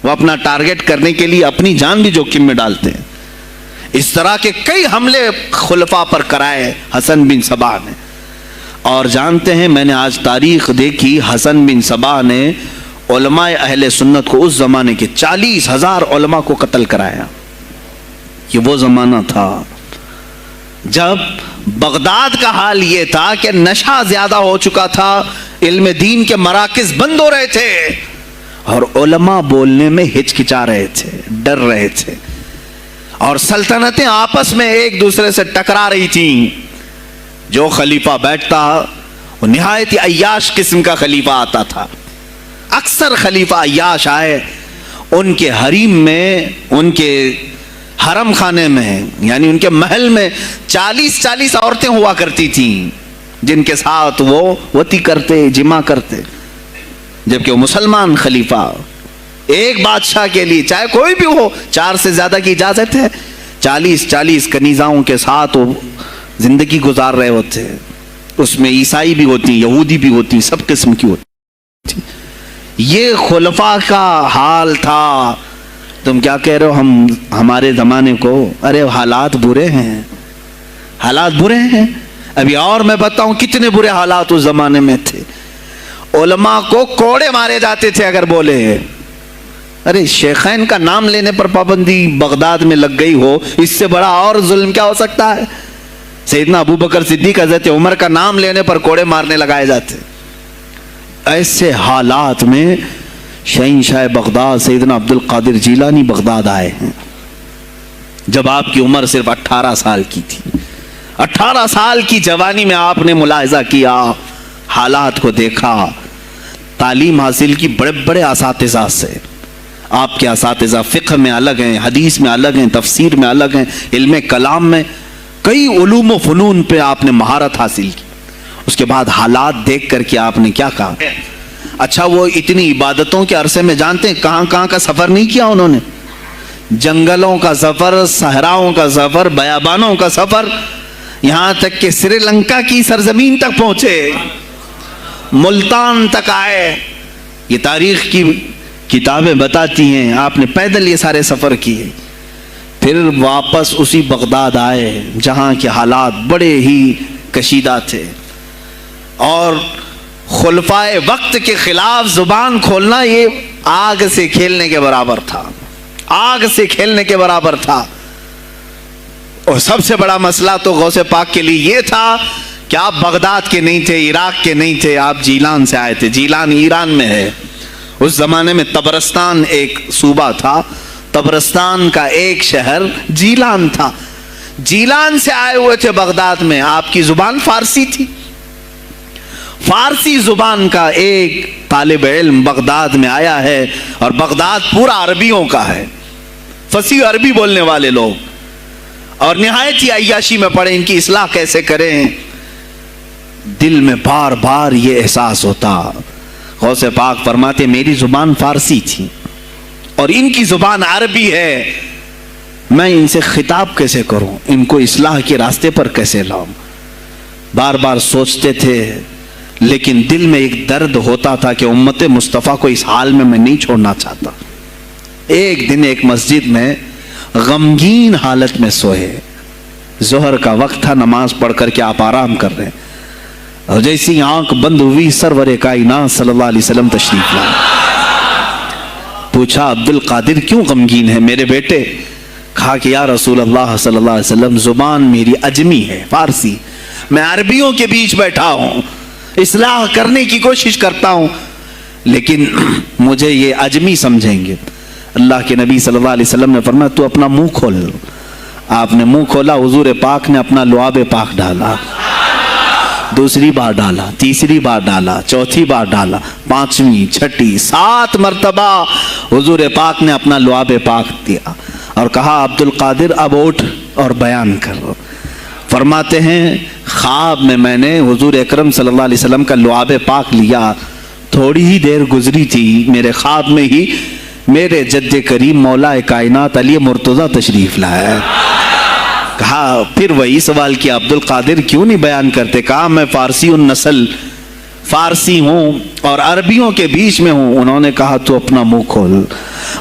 وہ اپنا ٹارگٹ کرنے کے لیے اپنی جان بھی جوخم میں ڈالتے ہیں. اس طرح کے کئی حملے خلفاء پر کرائے حسن بن صباح نے. اور جانتے ہیں، میں نے آج تاریخ دیکھی، حسن بن صباح نے علماء اہل سنت کو اس زمانے کے 40,000 علماء کو قتل کرایا. یہ وہ زمانہ تھا جب بغداد کا حال یہ تھا کہ نشہ زیادہ ہو چکا تھا، علم دین کے مراکز بند ہو رہے تھے اور علماء بولنے میں ہچکچا رہے تھے، ڈر رہے تھے، اور سلطنتیں آپس میں ایک دوسرے سے ٹکرا رہی تھیں. جو خلیفہ بیٹھتا وہ نہایت عیاش قسم کا خلیفہ آتا تھا. اکثر خلیفہ عیاش آئے، ان کے حریم میں، ان کے حرم خانے میں، یعنی ان کے محل میں 40 عورتیں ہوا کرتی تھیں جن کے ساتھ وہ وطی کرتے، جمع کرتے. جبکہ وہ مسلمان خلیفہ ایک بادشاہ کے لیے چاہے کوئی بھی ہو 4 سے زیادہ کی اجازت ہے. 40 کنیزاؤں کے ساتھ وہ زندگی گزار رہے ہوتے. اس میں عیسائی بھی ہوتی، یہودی بھی ہوتی، سب قسم کی ہوتی. یہ خلفاء کا حال تھا. تم کیا کہہ رہے ہو ہمارے زمانے کو؟ ارے حالات برے ہیں، حالات برے ہیں. ابھی اور میں بتاؤں کتنے برے حالات اس زمانے میں تھے. علماء کو کوڑے مارے جاتے تھے اگر بولے. ارے شیخین کا نام لینے پر پابندی بغداد میں لگ گئی ہو، اس سے بڑا اور ظلم کیا ہو سکتا ہے؟ سیدنا ابو بکر صدیق، حضرت عمر کا نام لینے پر کوڑے مارنے لگائے جاتے. ایسے حالات میں شہنشاہ بغداد سیدنا عبد القادر جیلانی بغداد آئے ہیں جب آپ کی عمر صرف 18 سال کی تھی. 18 سال کی جوانی میں آپ نے ملاحظہ کیا، حالات کو دیکھا، تعلیم حاصل کی بڑے بڑے اساتذہ سے. آپ کے اساتذہ فقہ میں الگ ہیں، حدیث میں الگ ہیں، تفسیر میں الگ ہیں، علم کلام میں، کئی علوم و فنون پہ آپ نے مہارت حاصل کی. اس کے بعد حالات دیکھ کر کے آپ نے کیا کہا؟ اچھا وہ اتنی عبادتوں کے عرصے میں جانتے ہیں کہاں کہاں کا سفر نہیں کیا انہوں نے؟ جنگلوں کا سفر، صحراؤں کا سفر، بیابانوں کا سفر، یہاں تک کہ سری لنکا کی سرزمین تک پہنچے، ملتان تک آئے. یہ تاریخ کی کتابیں بتاتی ہیں آپ نے پیدل یہ سارے سفر کیے. پھر واپس اسی بغداد آئے جہاں کے حالات بڑے ہی کشیدہ تھے. اور خلفائے وقت کے خلاف زبان کھولنا یہ آگ سے کھیلنے کے برابر تھا، آگ سے کھیلنے کے برابر تھا. اور سب سے بڑا مسئلہ تو غوث پاک کے لیے یہ تھا کہ آپ بغداد کے نہیں تھے، عراق کے نہیں تھے، آپ جیلان سے آئے تھے. جیلان ایران میں ہے. اس زمانے میں طبرستان ایک صوبہ تھا، طبرستان کا ایک شہر جیلان تھا. جیلان سے آئے ہوئے تھے بغداد میں. آپ کی زبان فارسی تھی. فارسی زبان کا ایک طالب علم بغداد میں آیا ہے اور بغداد پورا عربیوں کا ہے، فصیح عربی بولنے والے لوگ، اور نہایت ہی عیاشی میں پڑے. ان کی اصلاح کیسے کریں؟ دل میں بار بار یہ احساس ہوتا. غوث پاک فرماتے میری زبان فارسی تھی اور ان کی زبان عربی ہے، میں ان سے خطاب کیسے کروں؟ ان کو اصلاح کے راستے پر کیسے لاؤں؟ بار بار سوچتے تھے، لیکن دل میں ایک درد ہوتا تھا کہ امت مصطفیٰ کو اس حال میں میں نہیں چھوڑنا چاہتا. ایک دن ایک مسجد میں غمگین حالت میں سوئے. ظہر کا وقت تھا، نماز پڑھ کر کے آپ آرام کر رہے ہیں، اور جیسی آنکھ بند ہوئی سرور کائنات صلی اللہ علیہ وسلم تشریف لائے. پوچھا عبد القادر کیوں غمگین ہے میرے بیٹے؟ کہا کہ یا رسول اللہ صلی اللہ علیہ وسلم زبان میری عجمی ہے، فارسی، میں عربیوں کے بیچ بیٹھا ہوں، اصلاح کرنے کی کوشش کرتا ہوں، لیکن مجھے یہ عجمی سمجھیں گے. اللہ کے نبی صلی اللہ علیہ وسلم نے فرمایا تو اپنا منہ کھول. آپ نے منہ کھولا، حضور پاک نے اپنا لعاب پاک ڈالا. دوسری بار ڈالا، تیسری بار ڈالا، چوتھی بار ڈالا، پانچویں، چھٹی، 7 مرتبہ حضور پاک نے اپنا لعاب پاک دیا اور کہا عبد القادر اب اٹھ اور بیان کرو. فرماتے ہیں خواب میں نے حضور اکرم صلی اللہ علیہ وسلم کا لعاب پاک لیا. تھوڑی ہی دیر گزری تھی، میرے خواب میں ہی میرے جد کریم مولا کائنات علی مرتضیٰ تشریف لائے. کہا پھر وہی سوال کیا عبد القادر کیوں نہیں بیان کرتے؟ کہا میں فارسی النسل، فارسی ہوں اور عربیوں کے بیچ میں ہوں. انہوں نے کہا تو اپنا منہ کھول.